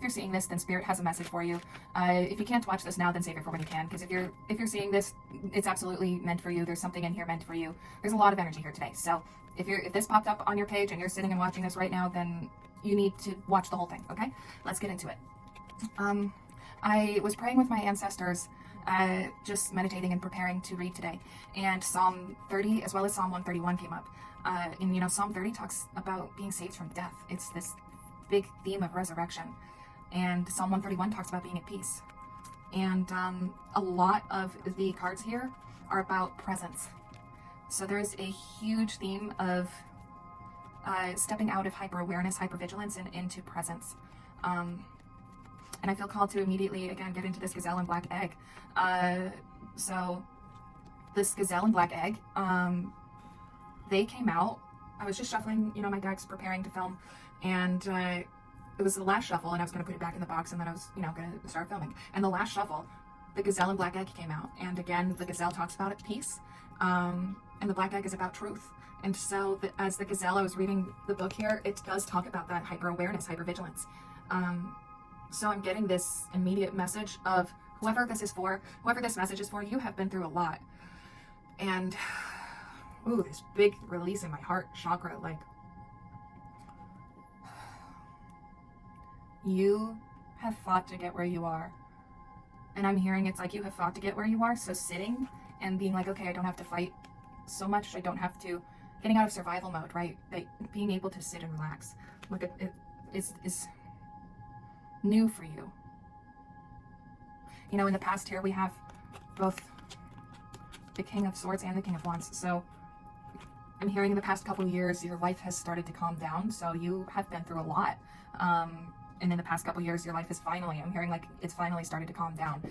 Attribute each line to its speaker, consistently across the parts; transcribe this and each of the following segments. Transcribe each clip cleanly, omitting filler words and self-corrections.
Speaker 1: if you're seeing this, then Spirit has a message for you. If you can't watch this now, then save it for when you can, because if you're seeing this, it's absolutely meant for you. There's something in here meant for you. There's a lot of energy here today. So if this popped up on your page and you're sitting and watching this right now, then you need to watch the whole thing. Okay, let's get into it. I was praying with my ancestors, just meditating and preparing to read today, and Psalm 30 as well as Psalm 131 came up. And Psalm 30 talks about being saved from death. It's this big theme of resurrection. And Psalm 131 talks about being at peace. And a lot of the cards here are about presence. So there's a huge theme of stepping out of hyper-awareness, hyper-vigilance, and into presence. And I feel called to immediately, again, get into this gazelle and black egg. So this gazelle and black egg, they came out. I was just shuffling, my decks, preparing to film, and it was the last shuffle, and I was going to put it back in the box, and then I was, going to start filming. And the last shuffle, the gazelle and black egg came out. And again, the gazelle talks about peace, and the black egg is about truth. And so as the gazelle, I was reading the book here, it does talk about that hyper-awareness, hyper-vigilance. So I'm getting this immediate message of whoever this message is for, you have been through a lot. And, ooh, this big release in my heart chakra, like, you have fought to get where you are. And I'm hearing it's like you have fought to get where you are, so sitting and being like, okay, I don't have to fight so much, I don't have to, getting out of survival mode, right? Like, being able to sit and relax. Look, it is new for you. In the past here we have both the King of Swords and the King of Wands. So I'm hearing in the past couple of years your life has started to calm down. So you have been through a lot. And in the past couple of years your life is I'm hearing like it's finally started to calm down.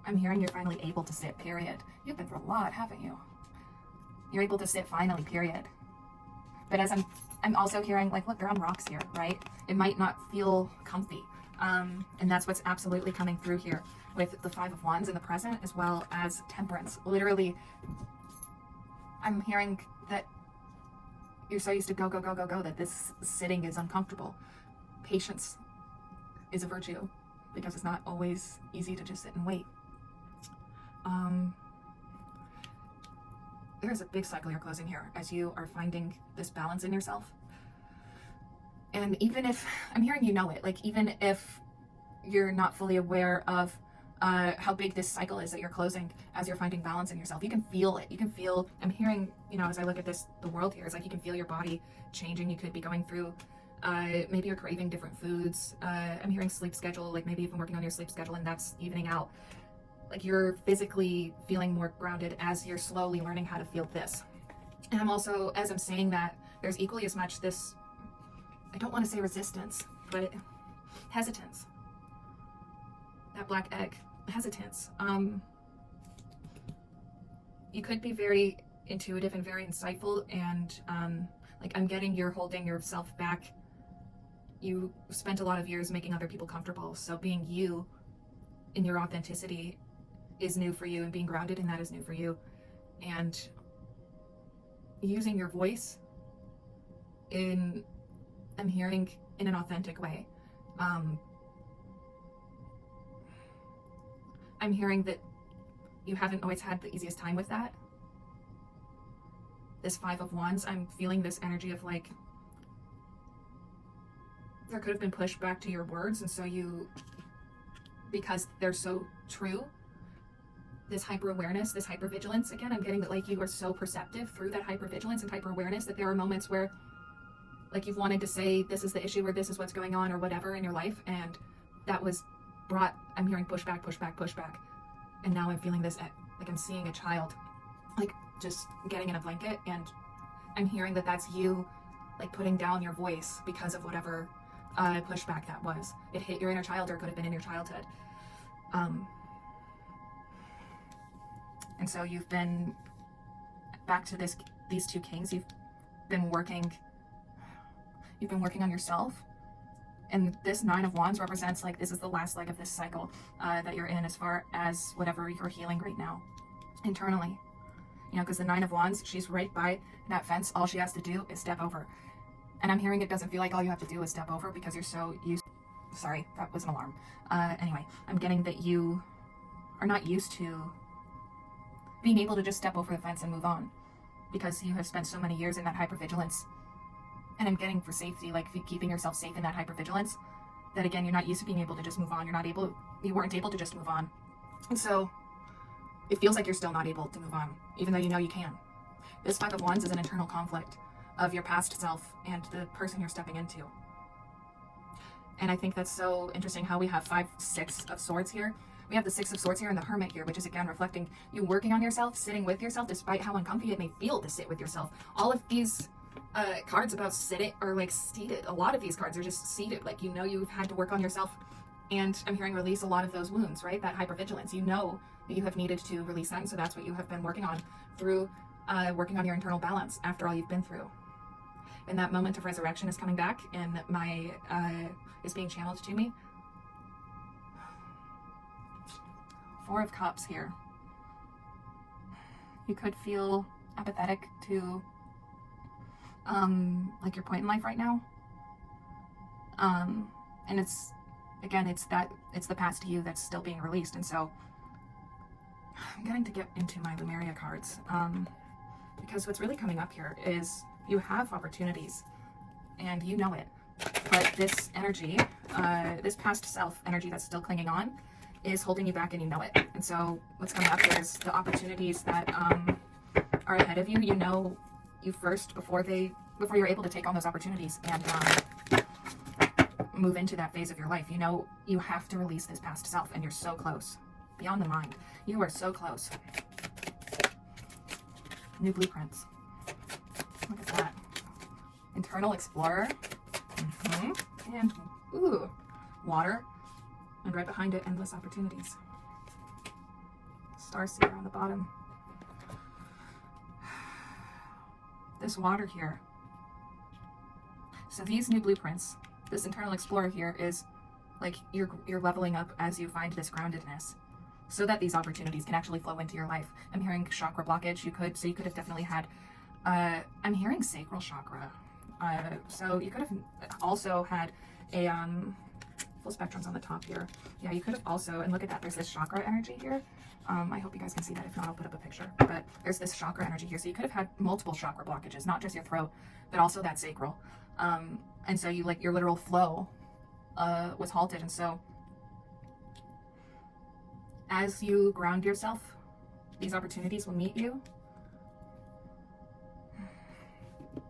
Speaker 1: I'm hearing you're finally able to sit, period. You've been through a lot, haven't you? You're able to sit finally, period. But as I'm also hearing, like, look, they're on rocks here, right? It might not feel comfy. And that's what's absolutely coming through here with the Five of Wands in the present, as well as Temperance. Literally, I'm hearing that you're so used to go, that this sitting is uncomfortable. Patience is a virtue, because it's not always easy to just sit and wait. There's a big cycle you're closing here as you are finding this balance in yourself. And even if, I'm hearing it, like even if you're not fully aware of how big this cycle is that you're closing as you're finding balance in yourself, you can feel it. You can feel, I'm hearing, as I look at this, the world here, it's like you can feel your body changing. You could be going through, maybe you're craving different foods. I'm hearing sleep schedule, like maybe you've been working on your sleep schedule and that's evening out. Like you're physically feeling more grounded as you're slowly learning how to feel this. And I'm also, as I'm saying that, there's equally as much this, I don't want to say resistance, but hesitance. That black egg, hesitance. You could be very intuitive and very insightful, and like I'm getting you're holding yourself back. You spent a lot of years making other people comfortable, so being you in your authenticity is new for you, and being grounded in that is new for you. And using your voice I'm hearing in an authentic way. I'm hearing that you haven't always had the easiest time with that. This Five of Wands, I'm feeling this energy of like, there could have been pushback to your words, and so you, because they're so true, this hyper-awareness, this hyper-vigilance, again, I'm getting that like you are so perceptive through that hyper-vigilance and hyper-awareness that there are moments where like you've wanted to say this is the issue or this is what's going on or whatever in your life, and that was brought, I'm hearing pushback. And now I'm feeling this, like I'm seeing a child like just getting in a blanket, and I'm hearing that that's you like putting down your voice because of whatever pushback that was. It hit your inner child, or it could have been in your childhood. And so you've been back to these two kings. You've been working on yourself. And this Nine of Wands represents like this is the last leg of this cycle that you're in, as far as whatever you're healing right now internally. Because the Nine of Wands, she's right by that fence. All she has to do is step over. And I'm hearing it doesn't feel like all you have to do is step over, because you're so used. Sorry, that was an alarm. Anyway, I'm getting that you are not used to being able to just step over the fence and move on because you have spent so many years in that hypervigilance. And I'm getting for safety, like keeping yourself safe in that hypervigilance, that again, you're not used to being able to just move on. You weren't able to just move on. And so it feels like you're still not able to move on, even though you know you can. This Five of Wands is an internal conflict of your past self and the person you're stepping into. And I think that's so interesting how we have 5, 6 of Swords here. We have the 6 of Swords here and the Hermit here, which is again reflecting you working on yourself, sitting with yourself, despite how uncomfy it may feel to sit with yourself. All of these cards about sitting are like seated. A lot of these cards are just seated, like you know you've had to work on yourself. And I'm hearing release a lot of those wounds, right? That hypervigilance. You know that you have needed to release that, and so that's what you have been working on through working on your internal balance after all you've been through. And that moment of resurrection is coming back, and is being channeled to me. 4 of Cups here. You could feel apathetic to like your point in life right now. And it's the past you that's still being released. And so I'm getting to get into my Lemuria cards. Because what's really coming up here is you have opportunities and you know it. But this energy, this past self energy that's still clinging on, is holding you back and you know it. And so what's coming up here is the opportunities that are ahead of you. You know you first before you're able to take on those opportunities and move into that phase of your life. You know you have to release this past self, and you're so close. Beyond the mind. You are so close. New blueprints. Look at that. Internal Explorer. And, ooh, water. And right behind it, endless opportunities. Starseer on the bottom. This water here. So these new blueprints, this Internal Explorer here is like you're leveling up as you find this groundedness, so that these opportunities can actually flow into your life. I'm hearing chakra blockage. You could have definitely had, I'm hearing sacral chakra. So you could have also had a, full spectrums on the top here. Yeah, you could have also, and look at that, there's this chakra energy here. I hope you guys can see that. If not, I'll put up a picture. But there's this chakra energy here. So you could have had multiple chakra blockages, not just your throat, but also that sacral. And so you, like, your literal flow was halted. And so as you ground yourself, these opportunities will meet you.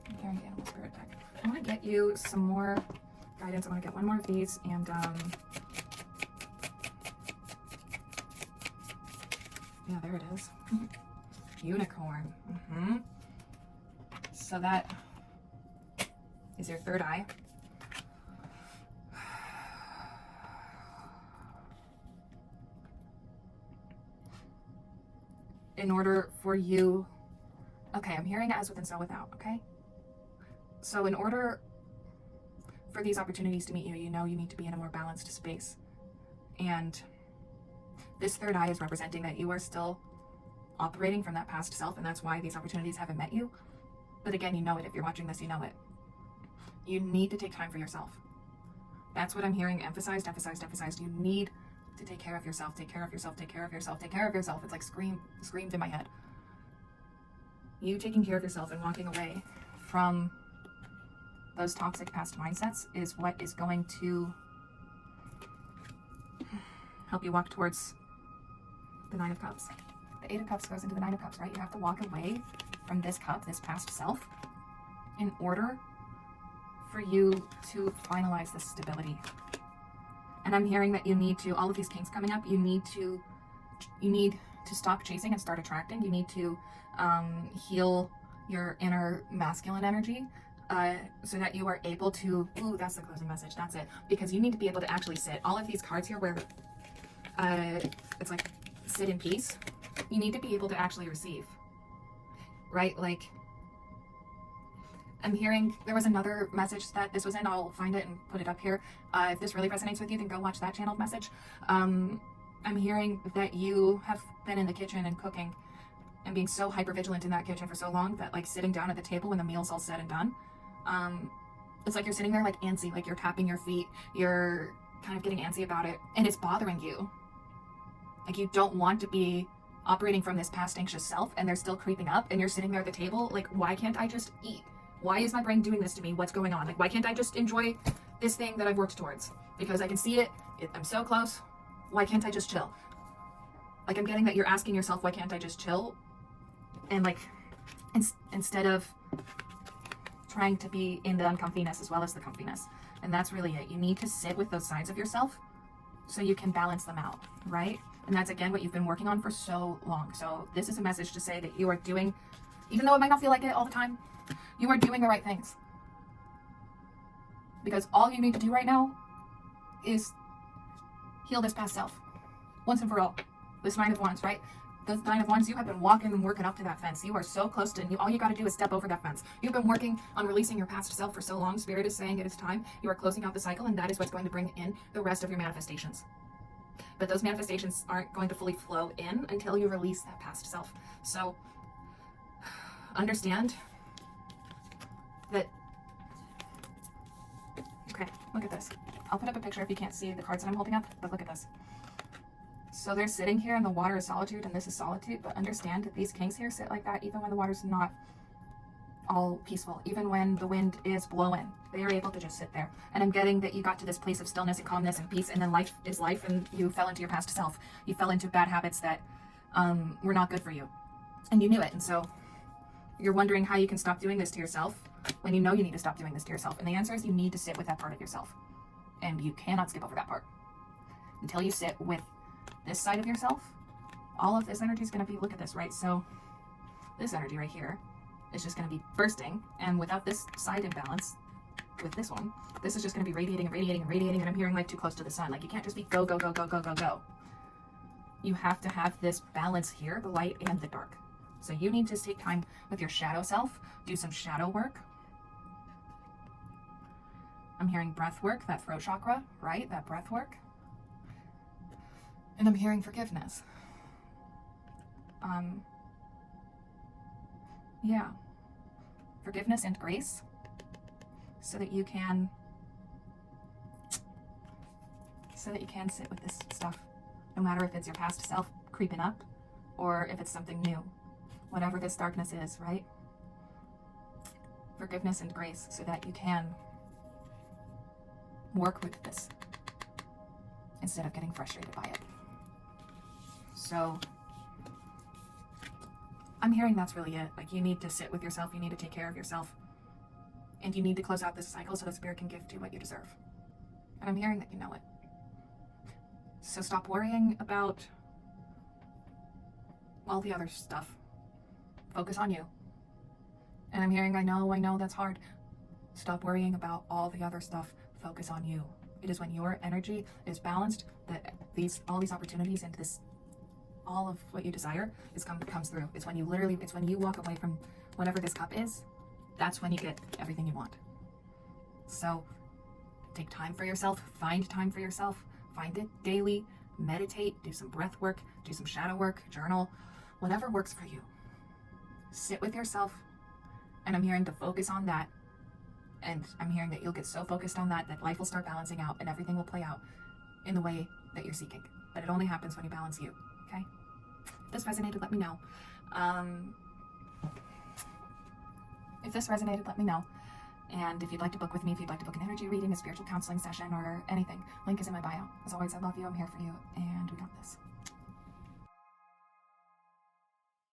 Speaker 1: I'm hearing the Animal Spirit deck. I want to get you some more guidance. I want to get one more of these, and yeah, there it is. Unicorn. So that is your third eye. In order for you, okay, I'm hearing as within, so without, okay? So in order for these opportunities to meet you, you know you need to be in a more balanced space. And this third eye is representing that you are still operating from that past self, and that's why these opportunities haven't met you. But again, you know it. If you're watching this, you know it. You need to take time for yourself. That's what I'm hearing emphasized. You need to take care of yourself, take care of yourself, take care of yourself, take care of yourself. It's like screamed in my head. You taking care of yourself and walking away from those toxic past mindsets is what is going to help you walk towards the Nine of Cups. The Eight of Cups goes into the Nine of Cups, right? You have to walk away from this cup, this past self, in order for you to finalize this stability. And I'm hearing that you need to, all of these kings coming up, you need to stop chasing and start attracting. You need to heal your inner masculine energy so that you are able to, ooh, that's the closing message, that's it. Because you need to be able to actually sit. All of these cards here where it's like sit in peace, you need to be able to actually receive, right? Like, I'm hearing, there was another message that this was in, I'll find it and put it up here. If this really resonates with you, then go watch that channeled message. I'm hearing that you have been in the kitchen and cooking and being so hyper vigilant in that kitchen for so long that, like, sitting down at the table when the meal's all said and done, it's like you're sitting there like antsy, like you're tapping your feet, you're kind of getting antsy about it and it's bothering you. Like you don't want to be operating from this past anxious self and they're still creeping up and you're sitting there at the table like, why can't I just eat? Why is my brain doing this to me? What's going on? Like, why can't I just enjoy this thing that I've worked towards? Because I can see it. I'm so close. Why can't I just chill? Like, I'm getting that you're asking yourself, why can't I just chill? And like, instead of trying to be in the uncomfiness as well as the comfiness. And that's really it. You need to sit with those sides of yourself so you can balance them out, right? And that's, again, what you've been working on for so long. So this is a message to say that you are doing, even though it might not feel like it all the time, you are doing the right things. Because all you need to do right now is heal this past self. Once and for all. This 9 of Wands, right? The 9 of Wands, you have been walking and working up to that fence. You are so close to it. All you got to do is step over that fence. You've been working on releasing your past self for so long. Spirit is saying it is time. You are closing out the cycle, and that is what's going to bring in the rest of your manifestations. But those manifestations aren't going to fully flow in until you release that past self. So understand that. Okay, look at this. I'll put up a picture if you can't see the cards that I'm holding up, but look at this. So they're sitting here and the water is solitude and this is solitude, but understand that these kings here sit like that even when the water's not all peaceful, even when the wind is blowing. They are able to just sit there. And I'm getting that you got to this place of stillness and calmness and peace, and then life is life, and you fell into your past self. You fell into bad habits that were not good for you. And you knew it. And so you're wondering how you can stop doing this to yourself when you know you need to stop doing this to yourself. And the answer is you need to sit with that part of yourself. And you cannot skip over that part. Until you sit with this side of yourself, all of this energy is going to be, look at this, right? So this energy right here is just going to be bursting, and without this side imbalance with this one, this is just going to be radiating and radiating and radiating, and I'm hearing like too close to the sun. Like you can't just be go, go, go, go, go, go, go. You have to have this balance here, the light and the dark. So you need to take time with your shadow self, do some shadow work. I'm hearing breath work, that throat chakra, right? That breath work. And I'm hearing forgiveness. Yeah. Forgiveness and grace so that you can sit with this stuff, no matter if it's your past self creeping up or if it's something new, whatever this darkness is, right? Forgiveness and grace so that you can work with this instead of getting frustrated by it. So I'm hearing that's really it. Like you need to sit with yourself, you need to take care of yourself, and you need to close out this cycle so that Spirit can gift you what you deserve. And I'm hearing that you know it. So stop worrying about all the other stuff. Focus on you. And I'm hearing, I know that's hard. Stop worrying about all the other stuff. Focus on you. It is when your energy is balanced that all these opportunities and this all of what you desire comes through. It's when you walk away from whatever this cup is, that's when you get everything you want. So take time for yourself, find time for yourself, find it daily, meditate, do some breath work, do some shadow work, journal, whatever works for you. Sit with yourself, and I'm hearing to focus on that. And I'm hearing that you'll get so focused on that life will start balancing out and everything will play out in the way that you're seeking. But it only happens when you balance you. Okay? If this resonated, let me know. And if you'd like to book with me, if you'd like to book an energy reading, a spiritual counseling session, or anything, link is in my bio. As always, I love you. I'm here for you. And we got this.